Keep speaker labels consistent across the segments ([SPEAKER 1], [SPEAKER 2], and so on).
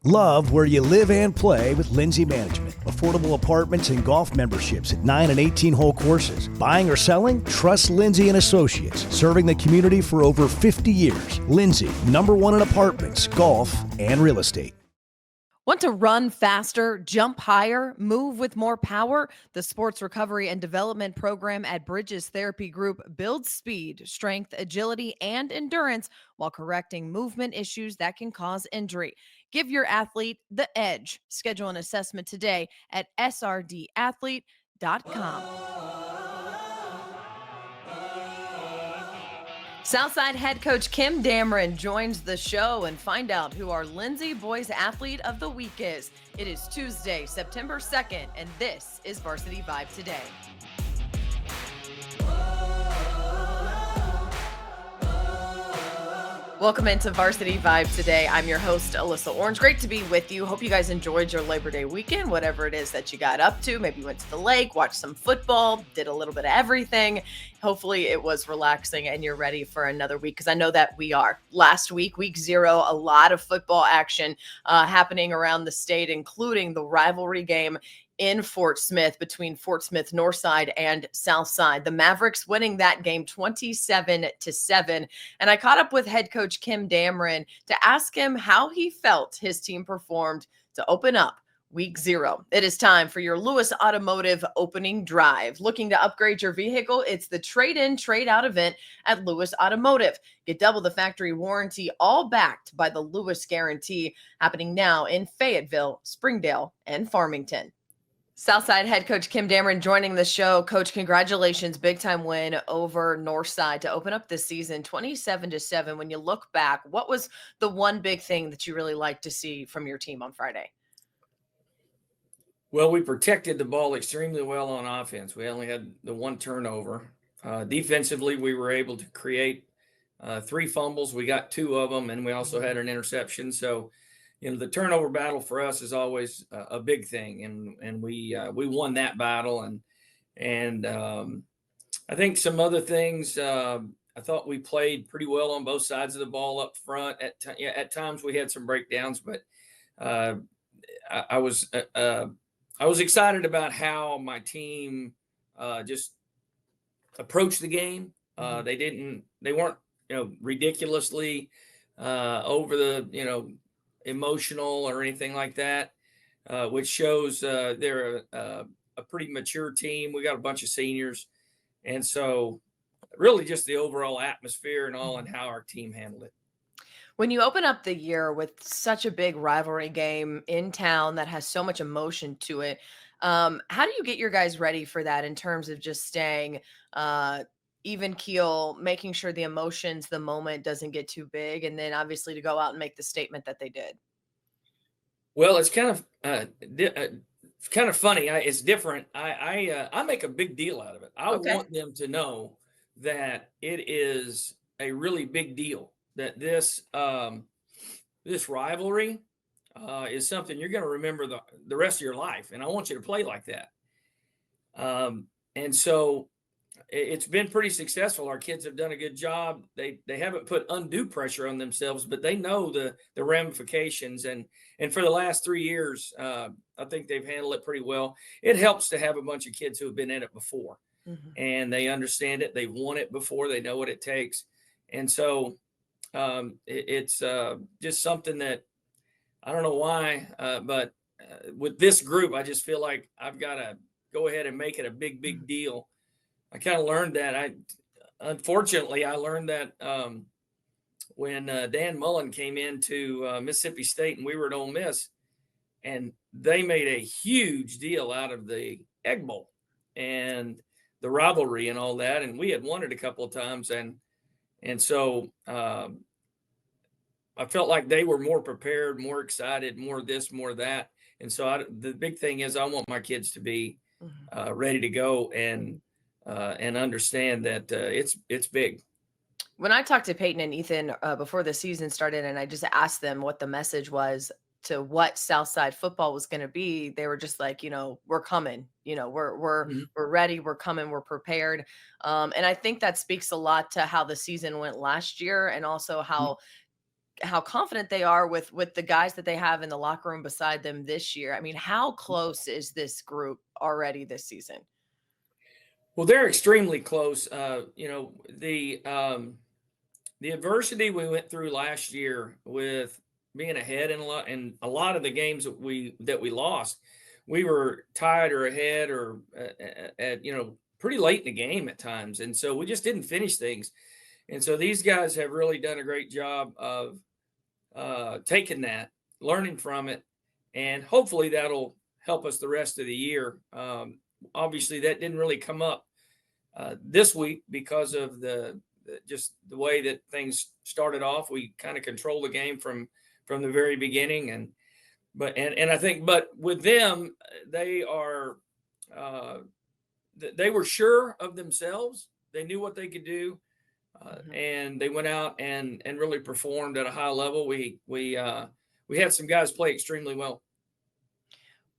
[SPEAKER 1] Love where you live and play with Lindsey Management. Affordable apartments and golf memberships at 9 and 18-hole courses. Buying or selling? Trust Lindsey and Associates. Serving the community for over 50 years. Lindsey, #1 in apartments, golf, and real estate.
[SPEAKER 2] Want to run faster, jump higher, move with more power? The Sports Recovery and Development Program at Bridges Therapy Group builds speed, strength, agility, and endurance while correcting movement issues that can cause injury. Give your athlete the edge. Schedule an assessment today at srdathlete.com. Southside head coach Kim Dameron joins the show and find out who our Lindsey Boys Athlete of the Week is. It is Tuesday, September 2nd, and this is Varsity Vibe Today. Welcome into Varsity Vibe Today. I'm your host, Alyssa Orange. Great to be with you. Hope you guys enjoyed your Labor Day weekend, whatever it is that you got up to. Maybe you went to the lake, watched some football, did a little bit of everything. Hopefully it was relaxing and you're ready for another week, because I know that we are. Last week, week 0, a lot of football action happening around the state, including the rivalry game in Fort Smith between Fort Smith Northside and Southside. The Mavericks winning that game 27-7. And I caught up with head coach Kim Dameron to ask him how he felt his team performed to open up week 0. It is time for your Lewis Automotive opening drive. Looking to upgrade your vehicle? It's the trade-in, trade-out event at Lewis Automotive. Get double the factory warranty, all backed by the Lewis Guarantee, happening now in Fayetteville, Springdale, and Farmington. Southside head coach Kim Dameron joining the show. Coach, congratulations. Big time win over Northside to open up this season 27-7. When you look back, what was the one big thing that you really liked to see from your team on Friday?
[SPEAKER 3] Well, we protected the ball extremely well on offense. We only had the one turnover. Defensively, we were able to create 3 fumbles. We got 2 of them, and we also had an interception. So, the turnover battle for us is always a big thing, and we won that battle. And I think some other things. I thought we played pretty well on both sides of the ball up front. At times we had some breakdowns, but I was excited about how my team just approached the game. They weren't ridiculously over the emotional or anything like that, which shows they're a pretty mature team. We got a bunch of seniors. And so really just the overall atmosphere and all, and how our team handled it.
[SPEAKER 2] When you open up the year with such a big rivalry game in town that has so much emotion to it, how do you get your guys ready for that in terms of just staying even keel, making sure the emotions, the moment doesn't get too big, and then obviously to go out and make the statement that they did?
[SPEAKER 3] Well, it's kind of funny. It's different. I make a big deal out of it. I want them to know that it is a really big deal, that this rivalry is something you're going to remember the rest of your life, and I want you to play like that. And so it's been pretty successful. Our kids have done a good job. They haven't put undue pressure on themselves, but they know the ramifications. And for the last 3 years, I think they've handled it pretty well. It helps to have a bunch of kids who have been in it before, and they understand it. They've won it before. They know what it takes. And so it's just something that I don't know why, but with this group, I just feel like I've got to go ahead and make it a big deal. I kind of learned that. Unfortunately, I learned that when Dan Mullen came into Mississippi State and we were at Ole Miss, and they made a huge deal out of the Egg Bowl and the rivalry and all that. And we had won it a couple of times. And so I felt like they were more prepared, more excited, more this, more that. And so the big thing is I want my kids to be ready to go and understand that it's big.
[SPEAKER 2] When I talked to Peyton and Ethan before the season started, and I just asked them what the message was to what Southside football was going to be, they were just like, we're coming, we're ready, we're coming, we're prepared. And I think that speaks a lot to how the season went last year, and also how how confident they are with the guys that they have in the locker room beside them this year. I mean, how close is this group already this season?
[SPEAKER 3] Well, they're extremely close. The adversity we went through last year with being ahead in a lot of the games that we lost, we were tied or ahead or at pretty late in the game at times, and so we just didn't finish things. And so these guys have really done a great job of taking that, learning from it, and hopefully that'll help us the rest of the year. Obviously, that didn't really come up this week because of just the way that things started off. We kind of controlled the game from the very beginning, and I think, but with them, they were sure of themselves. They knew what they could do, and they went out and really performed at a high level. We had some guys play extremely well.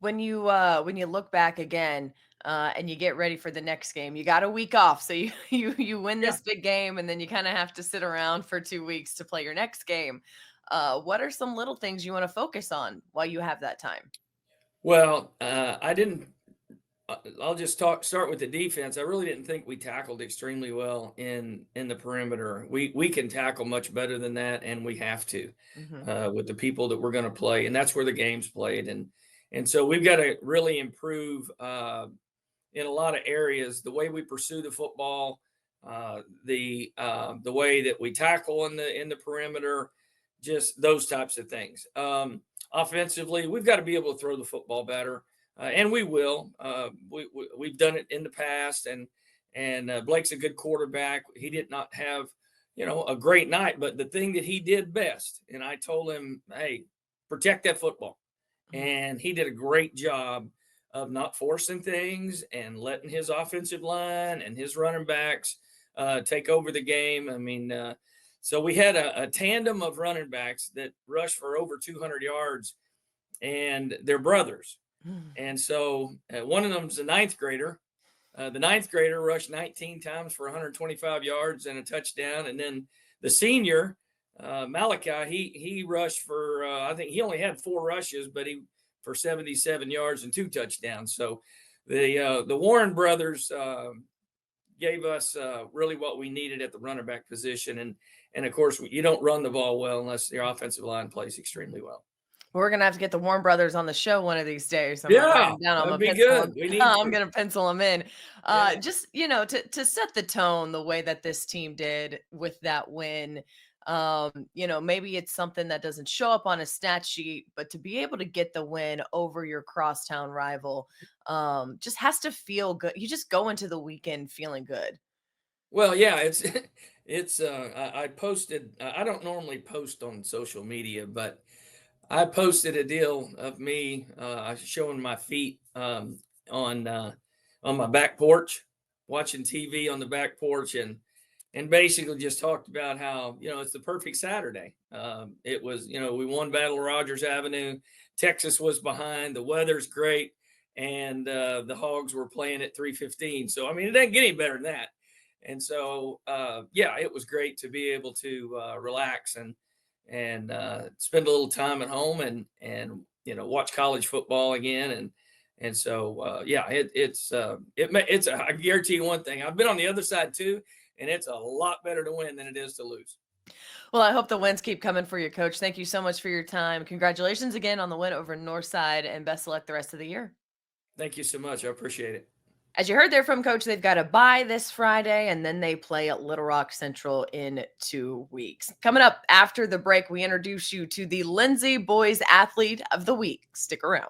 [SPEAKER 2] When you look back again, and you get ready for the next game, you got a week off. So you win this big game, and then you kind of have to sit around for 2 weeks to play your next game. What are some little things you want to focus on while you have that time?
[SPEAKER 3] Well, I'll just start with the defense. I really didn't think we tackled extremely well in the perimeter. We can tackle much better than that, and we have to with the people that we're going to play, and that's where the game's played. And so we've got to really improve in a lot of areas, the way we pursue the football, the way that we tackle in the perimeter, just those types of things. Offensively, we've got to be able to throw the football better, and we will. We've done it in the past, and Blake's a good quarterback. He did not have a great night, but the thing that he did best, and I told him, hey, protect that football, and he did a great job of not forcing things and letting his offensive line and his running backs take over the game. I mean, so we had a tandem of running backs that rushed for over 200 yards, and they're brothers. And so one of them's a ninth grader. The ninth grader rushed 19 times for 125 yards and a touchdown. And then the senior, Malachi, he rushed for, I think he only had 4 rushes, but for 77 yards and 2 touchdowns. So the Warren brothers gave us really what we needed at the running back position. And of course, you don't run the ball well unless your offensive line plays extremely well.
[SPEAKER 2] We're going to have to get the Warren brothers on the show one of these days.
[SPEAKER 3] That'd be good.
[SPEAKER 2] I'm going to pencil them in. Just, to set the tone the way that this team did with that win. Maybe it's something that doesn't show up on a stat sheet, but to be able to get the win over your crosstown rival just has to feel good. You just go into the weekend feeling good.
[SPEAKER 3] Well, yeah, I posted, I don't normally post on social media, but I posted a deal of me showing my feet on my back porch, watching TV on the back porch, and basically just talked about how, it's the perfect Saturday. It was, we won Battle of Rogers Avenue. Texas was behind. The weather's great. And the Hogs were playing at 3:15. So, I mean, it doesn't get any better than that. And so, it was great to be able to relax and spend a little time at home and watch college football again. And so, it's I guarantee you one thing. I've been on the other side too. And it's a lot better to win than it is to lose.
[SPEAKER 2] Well, I hope the wins keep coming for you, Coach. Thank you so much for your time. Congratulations again on the win over Northside, and best of luck the rest of the year.
[SPEAKER 3] Thank you so much. I appreciate it.
[SPEAKER 2] As you heard there from Coach, they've got a bye this Friday, and then they play at Little Rock Central in 2 weeks. Coming up after the break, we introduce you to the Lindsey Boys Athlete of the Week. Stick around.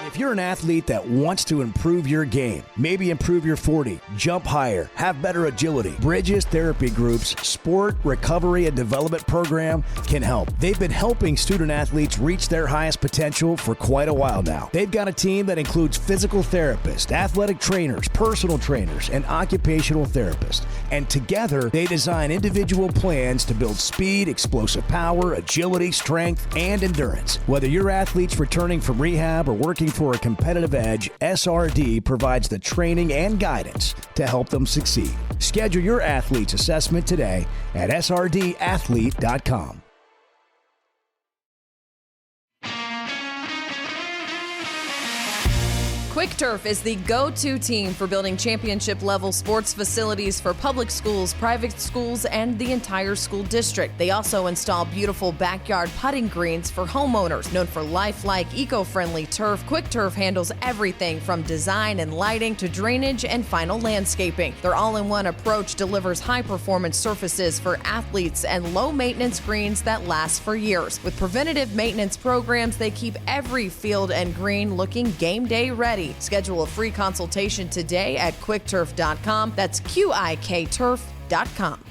[SPEAKER 1] If you're an athlete that wants to improve your game, maybe improve your 40, jump higher, have better agility, Bridges Therapy Group's Sport Recovery and Development Program can help. They've been helping student athletes reach their highest potential for quite a while now. They've got a team that includes physical therapists, athletic trainers, personal trainers, and occupational therapists. And together, they design individual plans to build speed, explosive power, agility, strength, and endurance. Whether your athlete's returning from rehab or working for a competitive edge, SRD provides the training and guidance to help them succeed. Schedule your athlete's assessment today at srdathlete.com.
[SPEAKER 2] Quick Turf is the go-to team for building championship-level sports facilities for public schools, private schools, and the entire school district. They also install beautiful backyard putting greens for homeowners. Known for lifelike, eco-friendly turf, Quick Turf handles everything from design and lighting to drainage and final landscaping. Their all-in-one approach delivers high-performance surfaces for athletes and low-maintenance greens that last for years. With preventative maintenance programs, they keep every field and green looking game day ready. Schedule a free consultation today at quickturf.com. That's QIKturf.com.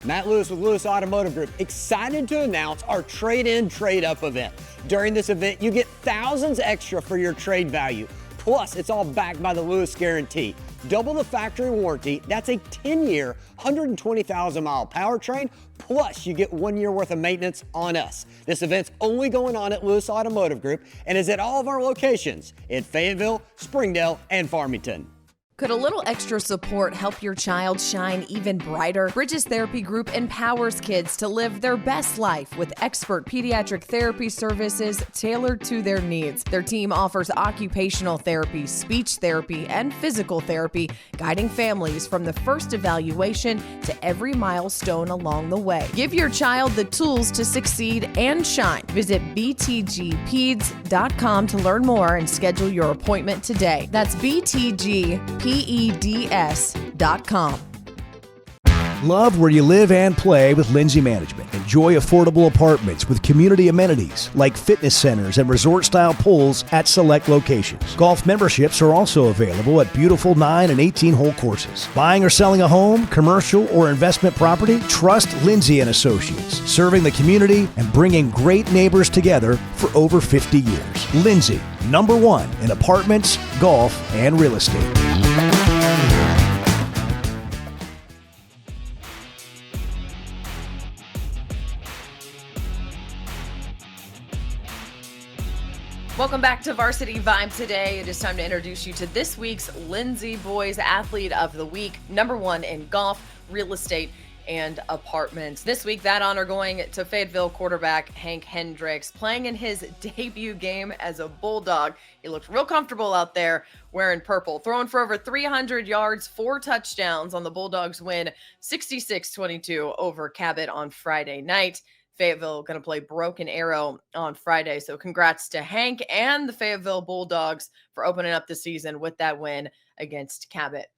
[SPEAKER 4] Matt Lewis with Lewis Automotive Group, excited to announce our trade-in, trade-up event. During this event, you get thousands extra for your trade value. Plus, it's all backed by the Lewis Guarantee. Double the factory warranty. That's a 10-year, 120,000-mile powertrain. Plus, you get 1 year worth of maintenance on us. This event's only going on at Lewis Automotive Group and is at all of our locations in Fayetteville, Springdale, and Farmington.
[SPEAKER 2] Could a little extra support help your child shine even brighter? Bridges Therapy Group empowers kids to live their best life with expert pediatric therapy services tailored to their needs. Their team offers occupational therapy, speech therapy, and physical therapy, guiding families from the first evaluation to every milestone along the way. Give your child the tools to succeed and shine. Visit btgpeds.com to learn more and schedule your appointment today. That's btgpeds.com.
[SPEAKER 1] Love where you live and play with Lindsey Management. Enjoy affordable apartments with community amenities like fitness centers and resort-style pools at select locations. Golf memberships are also available at beautiful 9 and 18-hole courses. Buying or selling a home, commercial, or investment property? Trust Lindsey & Associates, serving the community and bringing great neighbors together for over 50 years. Lindsey, #1 in apartments, golf, and real estate.
[SPEAKER 2] Welcome back to Varsity Vibe today. It is time to introduce you to this week's Lindsey Boys Athlete of the Week, #1 in golf, real estate, and apartments. This week, that honor going to Fayetteville quarterback Hank Hendricks, playing in his debut game as a Bulldog. He looked real comfortable out there wearing purple, throwing for over 300 yards, 4 touchdowns on the Bulldogs win 66-22 over Cabot on Friday night. Fayetteville going to play Broken Arrow on Friday. So congrats to Hank and the Fayetteville Bulldogs for opening up the season with that win against Cabot.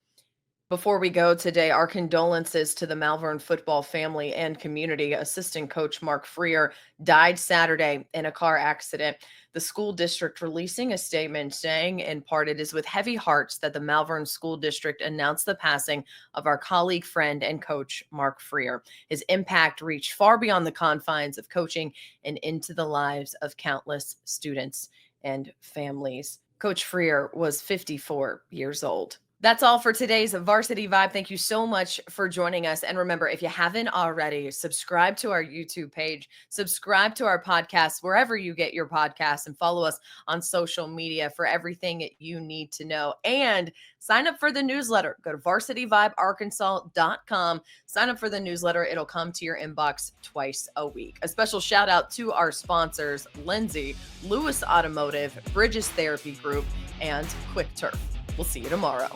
[SPEAKER 2] Before we go today, our condolences to the Malvern football family and community. Assistant coach Mark Freer died Saturday in a car accident. The school district releasing a statement saying, in part, it is with heavy hearts that the Malvern School District announced the passing of our colleague, friend, and coach, Mark Freer. His impact reached far beyond the confines of coaching and into the lives of countless students and families. Coach Freer was 54 years old. That's all for today's Varsity Vibe. Thank you so much for joining us. And remember, if you haven't already, subscribe to our YouTube page, subscribe to our podcast, wherever you get your podcasts, and follow us on social media for everything you need to know. And sign up for the newsletter. Go to varsityvibearkansas.com. Sign up for the newsletter. It'll come to your inbox twice a week. A special shout out to our sponsors, Lindsey, Lewis Automotive, Bridges Therapy Group, and Quick Turf. We'll see you tomorrow.